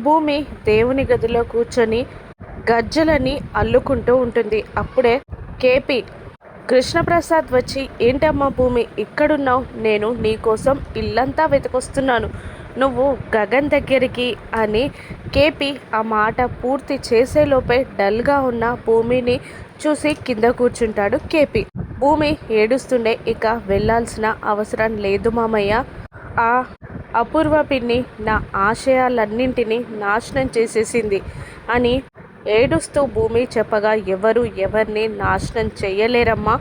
భూమి దేవుని గదిలో కూర్చొని గజ్జలని అల్లుకుంటూ ఉంటుంది. అప్పుడే కేపీ కృష్ణప్రసాద్ వచ్చి, ఏంటమ్మా భూమి ఇక్కడున్నావు? నేను నీకోసం ఇల్లంతా వెతుకొస్తున్నాను, నువ్వు గగన్ దగ్గరికి అని కేపీ ఆ మాట పూర్తి చేసేలోపే డల్గా ఉన్న భూమిని చూసి కింద కూర్చుంటాడు కేపీ. భూమి ఏడుస్తుండే, ఇక వెళ్ళాల్సిన అవసరం లేదు మామయ్య, ఆ అపూర్వ పిన్ని నా ఆశయాలన్నింటినీ నాశనం చేసేసింది అని ఏడుస్తూ భూమి చెప్పగా, ఎవరు ఎవరిని నాశనం చెయ్యలేరమ్మా,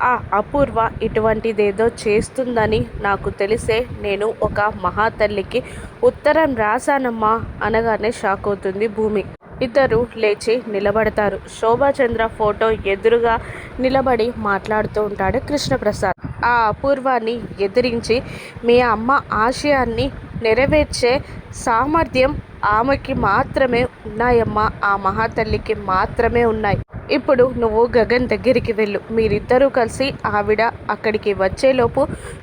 ఆ అపూర్వ ఇటువంటిదేదో చేస్తుందని నాకు తెలిసే నేను ఒక మహాతల్లికి ఉత్తరం రాశానమ్మా అనగానే షాక్ అవుతుంది భూమి. ఇద్దరు లేచి నిలబడతారు. శోభాచంద్ర ఫోటో ఎదురుగా నిలబడి మాట్లాడుతూ ఉంటాడు కృష్ణప్రసాద్. ఆ అపూర్వాన్ని ఎదిరించి మీ అమ్మ ఆశయాన్ని నెరవేర్చే సామర్థ్యం ఆమెకి మాత్రమే ఉన్నాయమ్మా, ఆ మహాతల్లికి మాత్రమే ఉన్నాయి. ఇప్పుడు నువ్వు గగన్ దగ్గరికి వెళ్ళు, మీరిద్దరూ కలిసి ఆవిడ అక్కడికి వచ్చేలోపు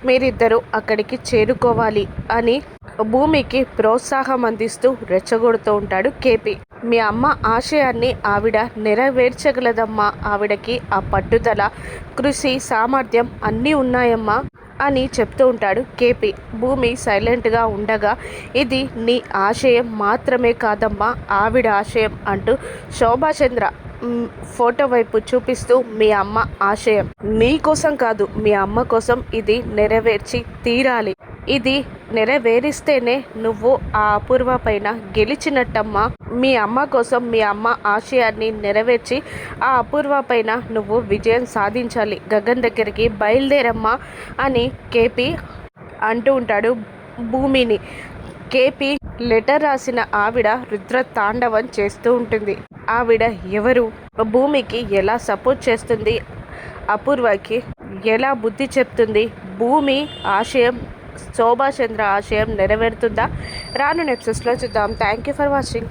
మీరిద్దరూ అక్కడికి చేరుకోవాలి అని భూమికి ప్రోత్సాహం అందిస్తూ రెచ్చగొడుతూ ఉంటాడు కేపీ. మీ అమ్మ ఆశయాన్ని ఆవిడ నెరవేర్చగలదమ్మా, ఆవిడకి ఆ పట్టుదల, కృషి, సామర్థ్యం అన్నీ ఉన్నాయమ్మా అని చెప్తూ ఉంటాడు కేపీ. భూమి సైలెంట్గా ఉండగా, ఇది నీ ఆశయం మాత్రమే కాదమ్మా, ఆవిడ ఆశయం అంటూ శోభాచంద్ర ఫోటో వైపు చూపిస్తూ, మీ అమ్మ ఆశయం నీ కోసం కాదు, మీ అమ్మ కోసం ఇది నెరవేర్చి తీరాలి, ఇది నెరవేరిస్తేనే నువ్వు ఆ అపూర్వ పైన గెలిచినట్టమ్మా, మీ అమ్మ కోసం మీ అమ్మ ఆశయాన్ని నెరవేర్చి ఆ అపూర్వ పైన నువ్వు విజయం సాధించాలి, గగన్ దగ్గరికి బయలుదేరమ్మా అని కేపీ అంటూ ఉంటాడు భూమిని. కేపీ లెటర్ రాసిన ఆవిడ రుద్ర తాండవం చేస్తూ ఉంటుంది. ఆవిడ ఎవరు? భూమికి ఎలా సపోర్ట్ చేస్తుంది? అపూర్వకి ఎలా బుద్ధి చెప్తుంది? భూమి ఆశయం, శోభాచంద్ర ఆశయం నెరవేరుతుందా? రాను ఎపిసోడ్స్లో చూద్దాం. Thank you for watching.